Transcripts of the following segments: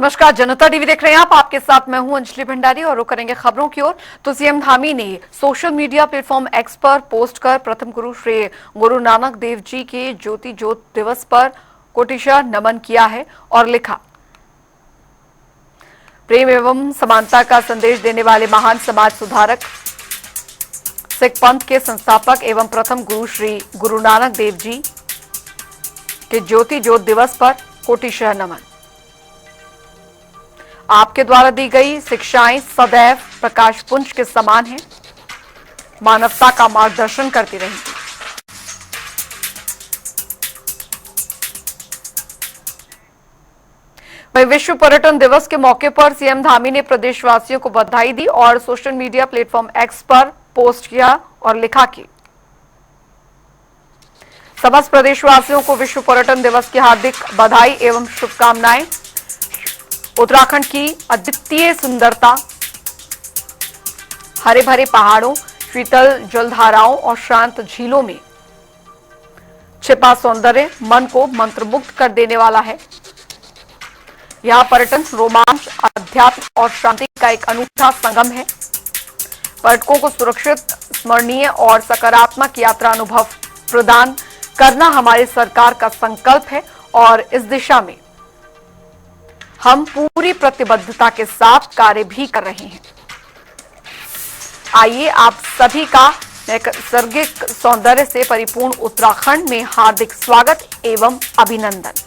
नमस्कार, जनता टीवी देख रहे हैं आप। आपके साथ मैं हूं अंजलि भंडारी और रुक करेंगे खबरों की ओर। तो सीएम धामी ने सोशल मीडिया प्लेटफॉर्म एक्स पर पोस्ट कर प्रथम गुरु श्री गुरु नानक देव जी के ज्योति ज्योत दिवस पर कोटिशा नमन किया है और लिखा, प्रेम एवं समानता का संदेश देने वाले महान समाज सुधारक, सिख पंथ के संस्थापक एवं प्रथम गुरु श्री गुरु नानक देव जी के ज्योति ज्योत दिवस पर कोटिशा नमन। आपके द्वारा दी गई शिक्षाएं सदैव प्रकाश पुंज के समान हैं, मानवता का मार्गदर्शन करती रहेंगी। वहीं विश्व पर्यटन दिवस के मौके पर सीएम धामी ने प्रदेशवासियों को बधाई दी और सोशल मीडिया प्लेटफॉर्म एक्स पर पोस्ट किया और लिखा कि समस्त प्रदेशवासियों को विश्व पर्यटन दिवस की हार्दिक बधाई एवं शुभकामनाएं। उत्तराखंड की अद्वितीय सुंदरता, हरे भरे पहाड़ों, शीतल जलधाराओं और शांत झीलों में छिपा सौंदर्य मन को मंत्रमुग्ध कर देने वाला है। यह पर्यटन रोमांच, अध्यात्म और शांति का एक अनूठा संगम है। पर्यटकों को सुरक्षित, स्मरणीय और सकारात्मक यात्रा अनुभव प्रदान करना हमारी सरकार का संकल्प है और इस दिशा में हम पूरी प्रतिबद्धता के साथ कार्य भी कर रहे हैं। आइए आप सभी का नैसर्गिक सौंदर्य से परिपूर्ण उत्तराखंड में हार्दिक स्वागत एवं अभिनंदन।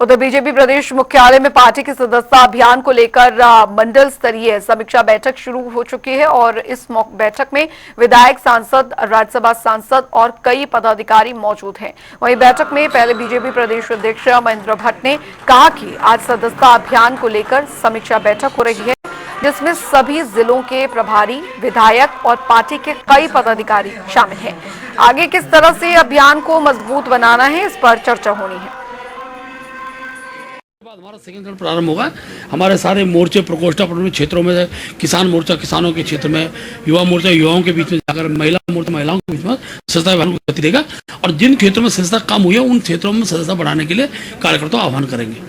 उधर बीजेपी प्रदेश मुख्यालय में पार्टी के सदस्यता अभियान को लेकर मंडल स्तरीय समीक्षा बैठक शुरू हो चुकी है और इस बैठक में विधायक, सांसद, राज्यसभा सांसद और कई पदाधिकारी मौजूद हैं। वहीं बैठक में पहले बीजेपी प्रदेश अध्यक्ष महेंद्र भट्ट ने कहा कि आज सदस्यता अभियान को लेकर समीक्षा बैठक हो रही है, जिसमें सभी जिलों के प्रभारी, विधायक और पार्टी के कई पदाधिकारी शामिल हैं। आगे किस तरह से अभियान को मजबूत बनाना है, इस पर चर्चा होनी है। हमारा सेकंड चरण प्रारंभ होगा। हमारे सारे मोर्चे प्रकोष्ठा अपने क्षेत्रों में, किसान मोर्चा किसानों के क्षेत्र में, युवा मोर्चा युवाओं के बीच में जाकर, महिला मोर्चा महिलाओं के बीच में सदस्यता अभियान को गति देगा और जिन क्षेत्रों में सदस्यता कम हुई है उन क्षेत्रों में सदस्यता बढ़ाने के लिए कार्यकर्ताओं आह्वान करेंगे।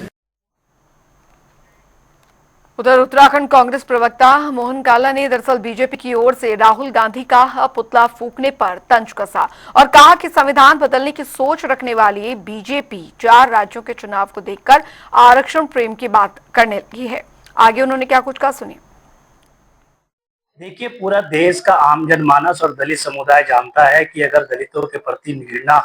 उधर उत्तराखंड कांग्रेस प्रवक्ता मोहन काला ने दरअसल बीजेपी की ओर से राहुल गांधी का पुतला फूंकने पर तंज कसा और कहा कि संविधान बदलने की सोच रखने वाली बीजेपी 4 राज्यों के चुनाव को देखकर आरक्षण प्रेम की बात करने लगी है। आगे उन्होंने क्या कुछ कहा, सुनिए। देखिए, पूरा देश का आम जनमानस और दलित समुदाय जानता है कि अगर दलितों के प्रति घृणा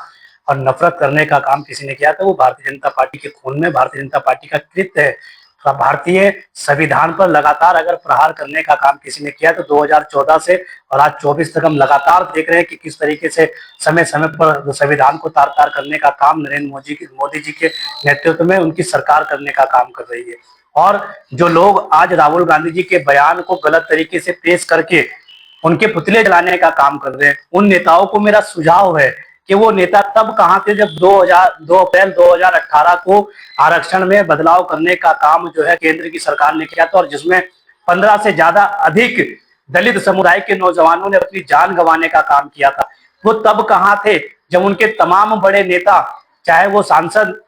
और नफरत करने का काम किसी ने किया तो वो भारतीय जनता पार्टी के खून में, भारतीय जनता पार्टी का कृत्य है। भारतीय संविधान पर लगातार अगर प्रहार करने का काम किसी ने किया तो 2014 से और आज 24 तक हम लगातार देख रहे हैं कि किस तरीके से समय समय पर संविधान को तार तार करने का काम नरेंद्र मोदी जी के नेतृत्व में उनकी सरकार करने का काम कर रही है। और जो लोग आज राहुल गांधी जी के बयान को गलत तरीके से पेश करके उनके पुतले जलाने का काम कर रहे हैं, उन नेताओं को मेरा सुझाव है कि वो नेता तब कहां थे जब 2 अप्रैल 2018 को आरक्षण में बदलाव करने का काम जो है केंद्र की सरकार ने किया था और जिसमें 15 से ज्यादा अधिक दलित समुदाय के नौजवानों ने अपनी जान गंवाने का काम किया था। वो तब कहां थे जब उनके तमाम बड़े नेता, चाहे वो सांसद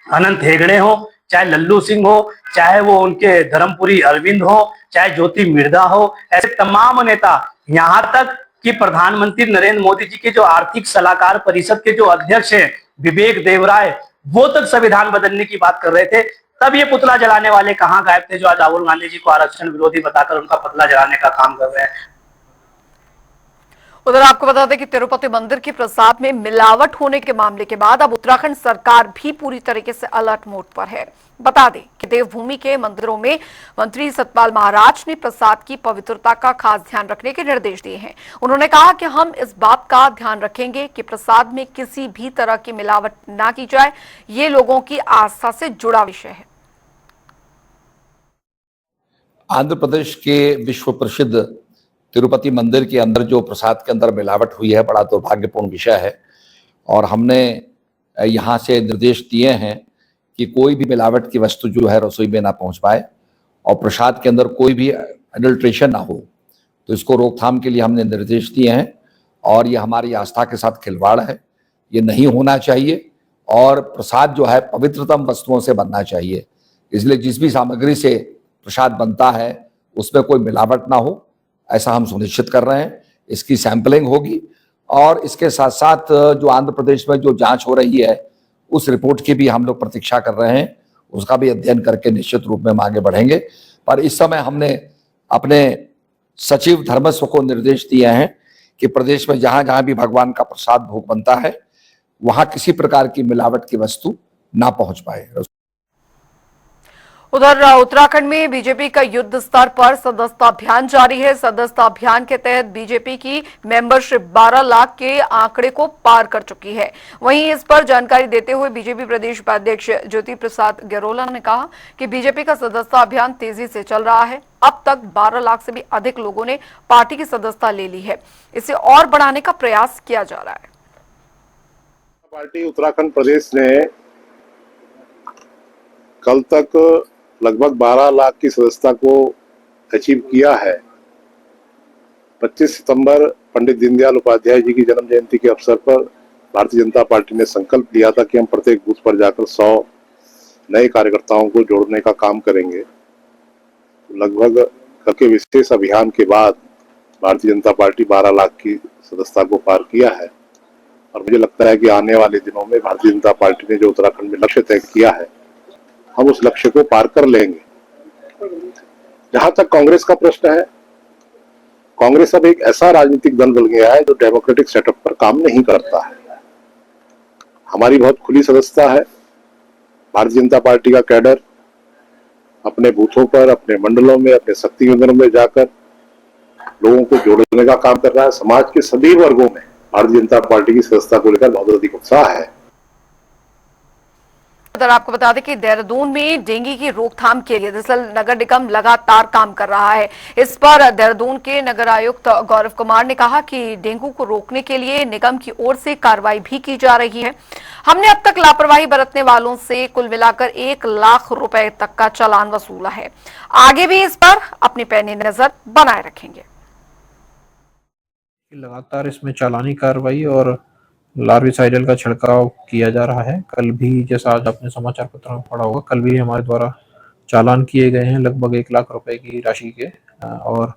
अनंत हेगड़े हो, चाहे लल्लू सिंह हो, चाहे वो उनके धर्मपुरी अरविंद हो, चाहे ज्योति मिर्धा हो, ऐसे तमाम नेता, यहाँ तक कि प्रधानमंत्री नरेंद्र मोदी जी के जो आर्थिक सलाहकार परिषद के जो अध्यक्ष हैं विवेक देवराय, वो तक संविधान बदलने की बात कर रहे थे। तब ये पुतला जलाने वाले कहां गायब थे जो आज राहुल गांधी जी को आरक्षण विरोधी बताकर उनका पुतला जलाने का काम कर रहे हैं। उधर आपको बता दें कि तिरुपति मंदिर के प्रसाद में मिलावट होने के मामले के बाद अब उत्तराखंड सरकार भी पूरी तरीके से अलर्ट मोड पर है। बता दें कि देवभूमि के मंदिरों में मंत्री सतपाल महाराज ने प्रसाद की पवित्रता का खास ध्यान रखने के निर्देश दिए हैं। उन्होंने कहा कि हम इस बात का ध्यान रखेंगे कि प्रसाद में किसी भी तरह की मिलावट ना की जाए। ये लोगों की आस्था से जुड़ा विषय है। आंध्र प्रदेश के विश्व प्रसिद्ध तिरुपति मंदिर के अंदर जो प्रसाद के अंदर मिलावट हुई है, बड़ा दुर्भाग्यपूर्ण विषय है और हमने यहाँ से निर्देश दिए हैं कि कोई भी मिलावट की वस्तु जो है रसोई में ना पहुँच पाए और प्रसाद के अंदर कोई भी एडल्ट्रेशन ना हो। तो इसको रोकथाम के लिए हमने निर्देश दिए हैं और ये हमारी आस्था के साथ खिलवाड़ है, ये नहीं होना चाहिए और प्रसाद जो है पवित्रतम वस्तुओं से बनना चाहिए। इसलिए जिस भी सामग्री से प्रसाद बनता है उसमें कोई मिलावट ना हो, ऐसा हम सुनिश्चित कर रहे हैं। इसकी सैंपलिंग होगी और इसके साथ साथ जो आंध्र प्रदेश में जो जांच हो रही है उस रिपोर्ट की भी हम लोग प्रतीक्षा कर रहे हैं, उसका भी अध्ययन करके निश्चित रूप में हम आगे बढ़ेंगे। पर इस समय हमने अपने सचिव धर्मस्व को निर्देश दिए हैं कि प्रदेश में जहां जहां भी भगवान का प्रसाद भोग बनता है वहां किसी प्रकार की मिलावट की वस्तु ना पहुंच पाए। उधर उत्तराखंड में बीजेपी का युद्ध स्तर पर सदस्यता अभियान जारी है। सदस्यता अभियान के तहत बीजेपी की मेंबरशिप 12 लाख के आंकड़े को पार कर चुकी है। वहीं इस पर जानकारी देते हुए बीजेपी प्रदेश उपाध्यक्ष ज्योति प्रसाद गैरोला ने कहा कि बीजेपी का सदस्यता अभियान तेजी से चल रहा है। अब तक 12 लाख से भी अधिक लोगों ने पार्टी की सदस्यता ले ली है। इसे और बढ़ाने का प्रयास किया जा रहा है। पार्टी उत्तराखंड प्रदेश ने कल तक लगभग 12 लाख की सदस्यता को अचीव किया है। 25 सितंबर पंडित दीनदयाल उपाध्याय जी की जन्म जयंती के अवसर पर भारतीय जनता पार्टी ने संकल्प लिया था कि हम प्रत्येक बूथ पर जाकर 100 नए कार्यकर्ताओं को जोड़ने का काम करेंगे। लगभग कल के विशेष अभियान के बाद भारतीय जनता पार्टी 12 लाख की सदस्यता को पार किया है और मुझे लगता है कि आने वाले दिनों में भारतीय जनता पार्टी ने जो उत्तराखंड में लक्ष्य तय किया है हम उस लक्ष्य को पार कर लेंगे। जहां तक कांग्रेस का प्रश्न है, कांग्रेस अब एक ऐसा राजनीतिक दल बन गया है जो डेमोक्रेटिक सेटअप पर काम नहीं करता है। हमारी बहुत खुली सदस्यता है। भारतीय जनता पार्टी का कैडर अपने बूथों पर, अपने मंडलों में, अपने शक्ति केंद्रों में जाकर लोगों को जोड़ने का काम कर रहा है। समाज के सभी वर्गों में भारतीय जनता पार्टी की सदस्यता को लेकर बहुत अधिक उत्साह है। आपको बता दें कि देहरादून में डेंगू की रोकथाम के लिए दरअसल नगर निगम लगातार काम कर रहा है। इस पर देहरादून के नगर आयुक्त गौरव कुमार ने कहा कि डेंगू को रोकने के लिए निगम की ओर से कार्रवाई भी की जा रही है। हमने अब तक लापरवाही बरतने वालों से कुल मिलाकर 1 लाख रुपए तक का चालान वसूला है। आगे भी इस पर अपनी पैनी नजर बनाए रखेंगे। लगातार इसमें चालानी कार्रवाई और लार्विसाइडल का छिड़काव किया जा रहा है। कल भी, जैसा आज आपने समाचार पत्र में पढ़ा होगा, कल भी हमारे द्वारा चालान किए गए हैं लगभग 1 लाख रुपए की राशि के। और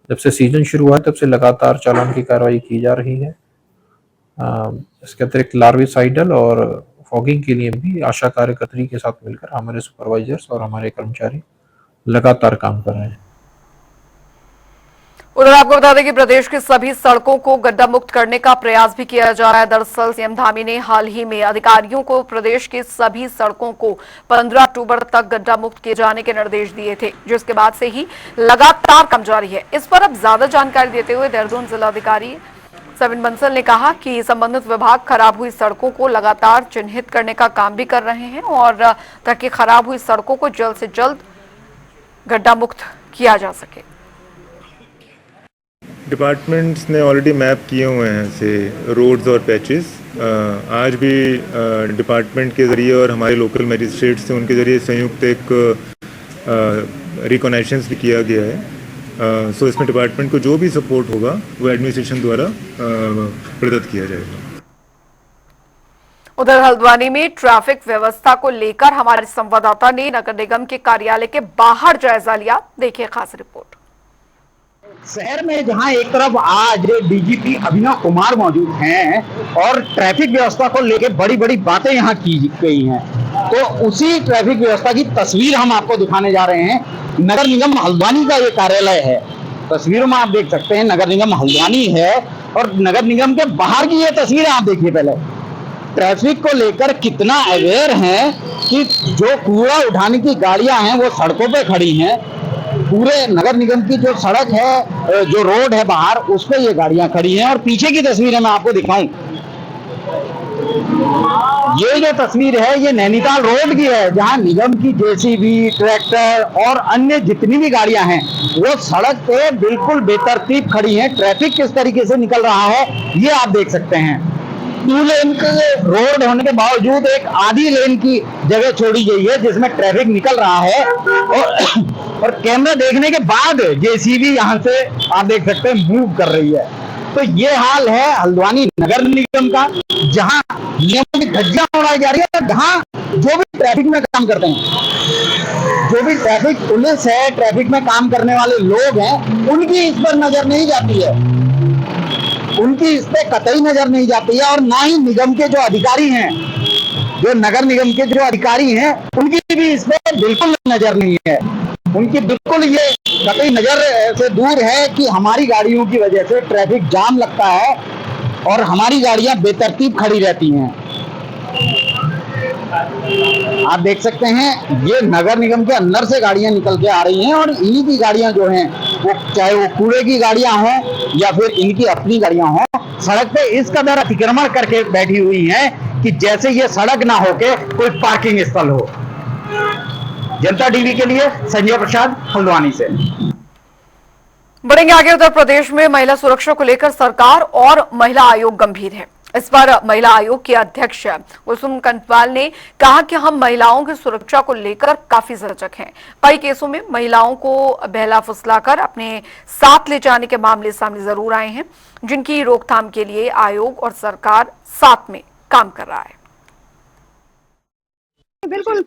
जब से सीजन शुरू हुआ तब से लगातार चालान की कार्रवाई की जा रही है। इसके अतिरिक्त लार्विसाइडल और फॉगिंग के लिए भी आशा कार्यकर्त्री के साथ मिलकर हमारे सुपरवाइजर्स और हमारे कर्मचारी लगातार काम कर रहे हैं। उधर आपको बता दें कि प्रदेश की सभी सड़कों को गड्ढा मुक्त करने का प्रयास भी किया जा रहा है। दरअसल सीएम धामी ने हाल ही में अधिकारियों को प्रदेश की सभी सड़कों को 15 अक्टूबर तक गड्ढा मुक्त किए जाने के निर्देश दिए थे, जिसके बाद से ही लगातार काम जारी है। इस पर अब ज्यादा जानकारी देते हुए देहरादून जिलाधिकारी सविन बंसल ने कहा कि संबंधित विभाग खराब हुई सड़कों को लगातार चिन्हित करने का काम भी कर रहे हैं और ताकि खराब हुई सड़कों को जल्द से जल्द गड्ढा मुक्त किया जा सके। डिपार्टमेंट्स ने ऑलरेडी मैप किए हुए हैं से रोड्स और पैचेस। आज भी डिपार्टमेंट के ज़रिए और हमारे लोकल मजिस्ट्रेट से उनके ज़रिए संयुक्त एक रिकॉग्नाइजेंस भी किया गया है। सो इसमें डिपार्टमेंट को जो भी सपोर्ट होगा वो एडमिनिस्ट्रेशन द्वारा प्रदत्त किया जाएगा। उधर हल्द्वानी में ट्रैफिक व्यवस्था को लेकर हमारे संवाददाता ने नगर निगम के कार्यालय के बाहर जायजा लिया। देखिए खास रिपोर्ट। शहर में जहां एक तरफ आज डीजीपी अभिनव कुमार मौजूद हैं और ट्रैफिक व्यवस्था को लेकर बड़ी बड़ी बातें यहां की गई हैं, तो उसी ट्रैफिक व्यवस्था की तस्वीर हम आपको दिखाने जा रहे हैं। नगर निगम हल्द्वानी का ये कार्यालय है। तस्वीरों में आप देख सकते हैं नगर निगम हल्द्वानी है और नगर निगम के बाहर की ये तस्वीरें आप देखिए। पहले ट्रैफिक को लेकर कितना अवेयर है कि जो कूड़ा उठाने की गाड़ियां हैं वो सड़कों पे खड़ी हैं। पूरे नगर निगम की जो सड़क है, जो रोड है बाहर, उस पे ये गाड़ियां खड़ी हैं। और पीछे की तस्वीरें मैं आपको दिखाऊं, ये जो तस्वीर है ये नैनीताल रोड की है, जहां निगम की जेसीबी, ट्रैक्टर और अन्य जितनी भी गाड़ियां हैं वो सड़क पे बिल्कुल बेतरतीब खड़ी हैं। ट्रैफिक किस तरीके से निकल रहा है ये आप देख सकते हैं। 2 लेन के रोड होने के बावजूद एक आधी लेन की जगह छोड़ी गई है जिसमें ट्रैफिक निकल रहा है। और कैमरा देखने के बाद जेसीबी यहां से आप देख सकते हैं मूव कर रही है। तो ये हाल है हल्द्वानी नगर निगम का, जहां नियमों की धज्जियां उड़ाई जा रही है, जहां जो भी ट्रैफिक में काम करते हैं, जो भी ट्रैफिक पुलिस है, ट्रैफिक में काम करने वाले लोग हैं, उनकी इस पर नजर नहीं जाती है, उनकी इस पे कतई नजर नहीं जाती है। और ना ही निगम के जो अधिकारी हैं, जो नगर निगम के जो अधिकारी हैं, उनकी भी इस पे बिल्कुल नजर नहीं है। उनकी बिल्कुल ये कतई नजर से दूर है कि हमारी गाड़ियों की वजह से ट्रैफिक जाम लगता है और हमारी गाड़ियां बेतरतीब खड़ी रहती हैं। आप देख सकते हैं ये नगर निगम के अंदर से गाड़ियां निकल के आ रही हैं और इन्हीं की गाड़ियां जो हैं, वो चाहे वो कूड़े की गाड़ियां हों या फिर इनकी अपनी गाड़ियां हों, सड़क पे इस कदर अतिक्रमण करके बैठी हुई हैं कि जैसे ये सड़क ना होके कोई पार्किंग स्थल हो। जनता टीवी के लिए संजय प्रसाद, हल्द्वानी से। बढ़ेंगे आगे। उत्तर प्रदेश में महिला सुरक्षा को लेकर सरकार और महिला आयोग गंभीर है। इस पर महिला आयोग के अध्यक्ष कुसुम कंटवाल ने कहा कि हम महिलाओं की सुरक्षा को लेकर काफी सजग हैं। कई केसों में महिलाओं को बहला फुसलाकर अपने साथ ले जाने के मामले सामने जरूर आए हैं, जिनकी रोकथाम के लिए आयोग और सरकार साथ में काम कर रहा है। बिल्कुल,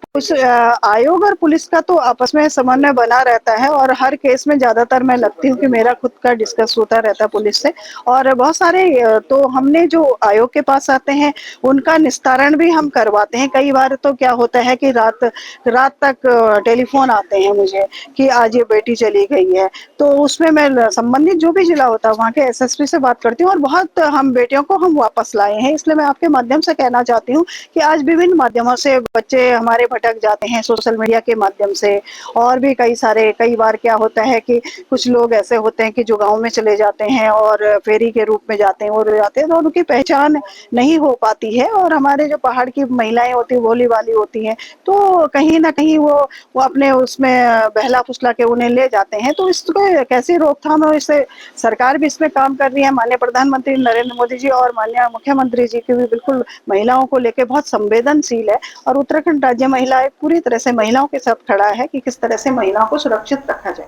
आयोग और पुलिस का तो आपस में समन्वय बना रहता है और हर केस में ज्यादातर मैं लगती हूँ कि मेरा खुद का डिस्कस होता रहता है पुलिस से। और बहुत सारे तो हमने जो आयोग के पास आते हैं उनका निस्तारण भी हम करवाते हैं। कई बार तो क्या होता है कि रात तक टेलीफोन आते हैं मुझे कि आज ये बेटी चली गई है, तो उसमें मैं संबंधित जो भी जिला होता है वहाँ के SSP से बात करती हूँ और बहुत हम बेटियों को हम वापस लाए हैं। इसलिए मैं आपके माध्यम से कहना चाहती हूँ कि आज विभिन्न माध्यमों से बच्चे हमारे भटक जाते हैं, सोशल मीडिया के माध्यम से, और भी कई बार क्या होता है कि कुछ लोग ऐसे होते हैं कि जो गांव में चले जाते हैं और फेरी के रूप में जाते हैं और तो उनकी पहचान नहीं हो पाती है और हमारे जो पहाड़ की महिलाएं होती है, भोली वाली होती हैं, तो कहीं ना कहीं वो अपने उसमें बहला फुसला के उन्हें ले जाते हैं। तो इसको कैसे रोकथाम हो, इससे सरकार भी इसमें काम कर रही है। माननीय प्रधानमंत्री नरेंद्र मोदी जी और माननीय मुख्यमंत्री जी की भी बिल्कुल महिलाओं को लेकर बहुत संवेदनशील है और उत्तराखंड राज्य महिला आयोग पूरी तरह से महिलाओं के साथ खड़ा है कि किस तरह से महिलाओं को सुरक्षित रखा जाए।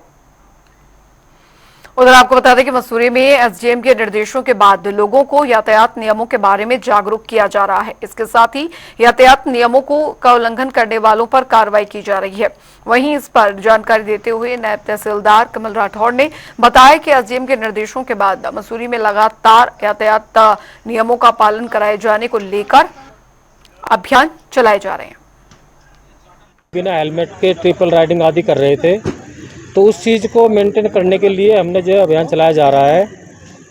उधर आपको बता दें कि मसूरी में SDM के निर्देशों के बाद लोगों को यातायात नियमों के बारे में जागरूक किया जा रहा है। इसके साथ ही यातायात नियमों का उल्लंघन करने वालों पर कार्रवाई की जा रही है। वहीं इस पर जानकारी देते हुए नायब तहसीलदार कमल राठौड़ ने बताया कि SDM के निर्देशों के बाद मसूरी में लगातार यातायात नियमों का पालन कराए जाने को लेकर अभियान चलाए जा रहे हैं। बिना हेलमेट के ट्रिपल राइडिंग आदि कर रहे थे, तो उस चीज़ को मेंटेन करने के लिए हमने जो अभियान चलाया जा रहा है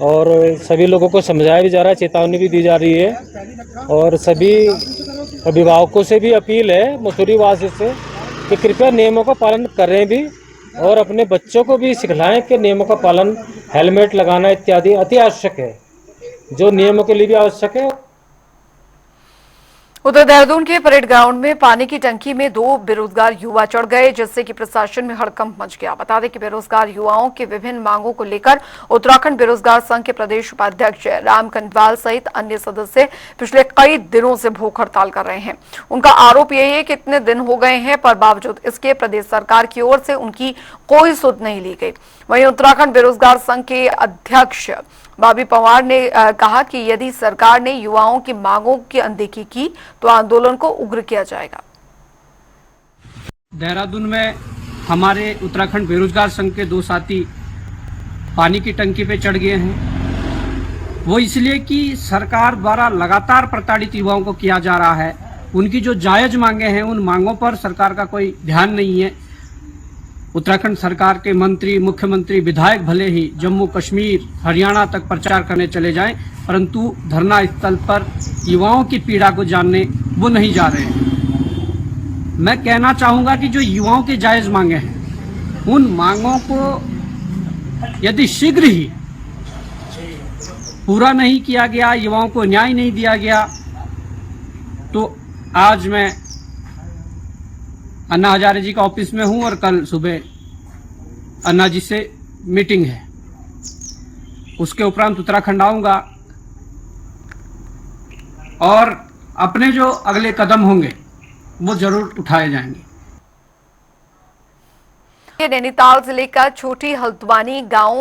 और सभी लोगों को समझाया भी जा रहा है, चेतावनी भी दी जा रही है। और सभी अभिभावकों से भी अपील है मसूरी वासी से कि कृपया नियमों का पालन करें भी और अपने बच्चों को भी सिखलाएं कि नियमों का पालन, हेलमेट लगाना इत्यादि अति आवश्यक है, जो नियमों के लिए भी आवश्यक है। उधर देहरादून के परेड ग्राउंड में पानी की टंकी में 2 बेरोजगार युवा चढ़ गए, जिससे कि प्रशासन में हड़कंप मच गया। बता दें कि बेरोजगार युवाओं की विभिन्न मांगों को लेकर उत्तराखंड बेरोजगार संघ के प्रदेश उपाध्यक्ष राम कंटवाल सहित अन्य सदस्य पिछले कई दिनों से भूख हड़ताल कर रहे हैं। उनका आरोप यही है कि इतने दिन हो गए हैं पर बावजूद इसके प्रदेश सरकार की ओर से उनकी कोई सुध नहीं ली गई। वहीं उत्तराखंड बेरोजगार संघ के अध्यक्ष बाबी पवार ने कहा कि यदि सरकार ने युवाओं की मांगों की अनदेखी की तो आंदोलन को उग्र किया जाएगा। देहरादून में हमारे उत्तराखंड बेरोजगार संघ के 2 साथी पानी की टंकी पे चढ़ गए हैं। वो इसलिए कि सरकार द्वारा लगातार प्रताड़ित युवाओं को किया जा रहा है। उनकी जो जायज मांगे हैं उन मांगों पर सरकार का कोई ध्यान नहीं है। उत्तराखंड सरकार के मंत्री, मुख्यमंत्री, विधायक भले ही जम्मू कश्मीर, हरियाणा तक प्रचार करने चले जाएं, परंतु धरना स्थल पर युवाओं की पीड़ा को जानने वो नहीं जा रहे हैं। मैं कहना चाहूंगा कि जो युवाओं की जायज मांगे हैं उन मांगों को यदि शीघ्र ही पूरा नहीं किया गया, युवाओं को न्याय नहीं दिया गया, तो आज मैं अन्ना हजारे जी का ऑफिस में हूं और कल सुबह अन्ना जी से मीटिंग है, उसके उपरांत उत्तराखंड आऊंगा और अपने जो अगले कदम होंगे वो जरूर उठाए जाएंगे। के नैनीताल जिले का छोटी हल्द्वानी गांव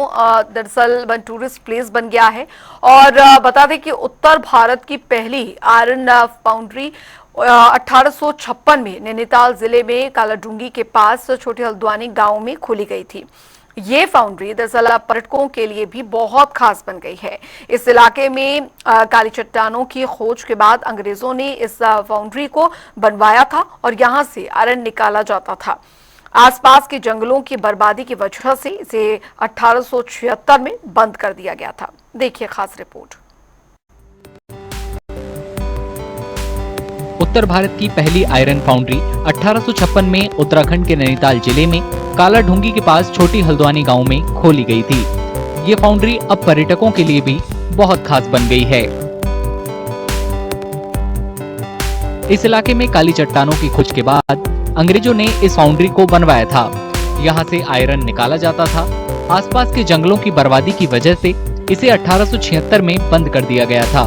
दरअसल टूरिस्ट प्लेस बन गया है और बता दें कि उत्तर भारत की पहली आयरन फाउंड्री 1856 में नैनीताल जिले में कालाडूंगी के पास छोटी हल्द्वानी गांव में खोली गई थी। ये फाउंड्री दरअसल पर्यटकों के लिए भी बहुत खास बन गई है। इस इलाके में काली चट्टानों की खोज के बाद अंग्रेजों ने इस फाउंड्री को बनवाया था और यहां से आयरन निकाला जाता था। आसपास के जंगलों की बर्बादी की वजह से इसे 1876 में बंद कर दिया गया था। देखिए खास रिपोर्ट। उत्तर भारत की पहली आयरन फाउंड्री 1856 में उत्तराखंड के नैनीताल जिले में कालाढूंगी के पास छोटी हल्द्वानी गांव में खोली गई थी। ये फाउंड्री अब पर्यटकों के लिए भी बहुत खास बन गई है। इस इलाके में काली चट्टानों की खोज के बाद अंग्रेजों ने इस फाउंड्री को बनवाया था। यहाँ से आयरन निकाला जाता था। आसपास के जंगलों की बर्बादी की वजह से इसे 1876 में बंद कर दिया गया था।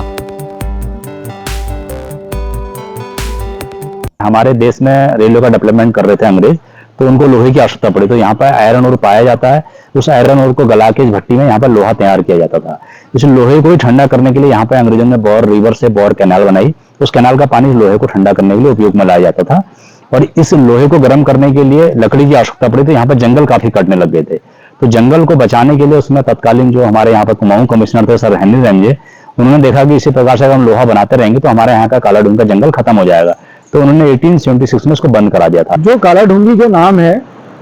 हमारे देश में रेलवे का डेवलपमेंट कर रहे थे अंग्रेज, तो उनको लोहे की आवश्यकता पड़ी, तो यहाँ पर आयरन ओर पाया जाता है। उस आयरन ओर को गला के इस भट्टी में यहाँ पर लोहा तैयार किया जाता था। इस लोहे को ठंडा करने के लिए यहाँ पर अंग्रेजों ने बौर रिवर से बौर कैनाल बनाई। उस कैनाल का पानी लोहे को ठंडा करने के लिए उपयोग में लाया जाता था और इस लोहे को गर्म करने के लिए लकड़ी की आवश्यकता पड़ी, तो यहाँ पर जंगल काफी कटने लग गए थे। तो जंगल को बचाने के लिए उसमें तत्कालीन जो हमारे यहाँ पर कुमाऊं कमिश्नर थे सर हेनरी रेंजे, उन्होंने देखा कि इसी प्रकार से अगर हम लोहा बनाते रहेंगे तो हमारे यहाँ का कालाढूंगी का जंगल खत्म हो जाएगा। तो उन्होंने 1876 में इसको बंद करा दिया था। जो कालाढूंगी जो नाम है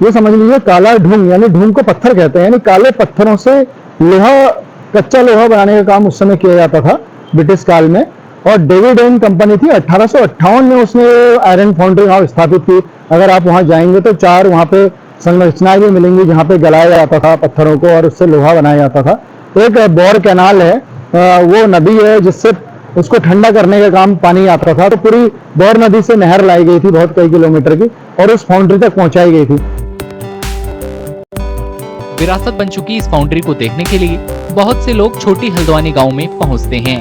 ये समझ लीजिए, काला ढूंग यानी ढूंग को पत्थर कहते हैं, यानी काले पत्थरों से लोहा, कच्चा लोहा बनाने का काम उस समय किया जाता था ब्रिटिश काल में। और डेविड एंड कंपनी थी, 1858 में उसने आयरन फाउंड्री वहां स्थापित की। अगर आप वहां जाएंगे तो 4 वहां पे संरचनाएं भी मिलेंगी जहां पे गलाया जाता था पत्थरों को और उससे लोहा बनाया जाता था। एक बौर कैनाल है, वो नदी है जिससे उसको ठंडा करने का काम पानी आता था। तो पूरी बौर नदी से नहर लाई गई थी बहुत कई किलोमीटर की और उस फाउंड्री तक पहुंचाई गई थी। विरासत बन चुकी इस फाउंड्री को देखने के लिए बहुत से लोग छोटी हल्द्वानी गांव में पहुंचते हैं।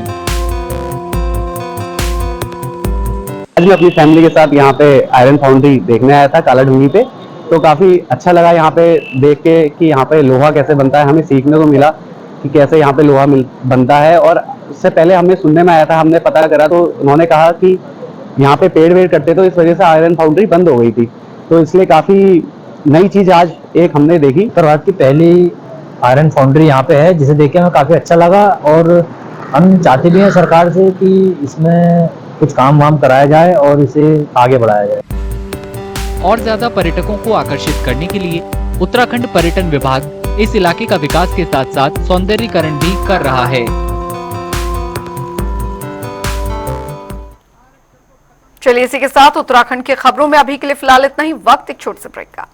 आज मैं अपनी फैमिली के साथ यहाँ पे आयरन फाउंड्री देखने आया था कालाढूंगी पे, तो काफी अच्छा लगा यहाँ पे देख के कि यहाँ पे लोहा कैसे बनता है। हमें सीखने को मिला कि कैसे यहाँ पे लोहा बनता है। और उससे पहले हमें सुनने में आया था, हमने पता करा तो उन्होंने कहा कि यहाँ पे पेड़ वेड़ कटते तो इस वजह से आयरन फाउंड्री बंद हो गई थी। तो इसलिए काफी नई चीज आज एक हमने देखी। उत्तर भारत की पहली आयरन फाउंड्री यहाँ पे है, जिसे देख के हमें काफी अच्छा लगा और हम चाहते भी हैं सरकार से कि इसमें कुछ काम वाम कराया जाए और इसे आगे बढ़ाया जाए। और ज्यादा पर्यटकों को आकर्षित करने के लिए उत्तराखंड पर्यटन विभाग इस इलाके का विकास के साथ साथ सौंदर्यीकरण भी कर रहा है। चलिए इसी के साथ उत्तराखंड की खबरों में अभी के लिए फिलहाल इतना ही। वक्त एक छोटे से ब्रेक का।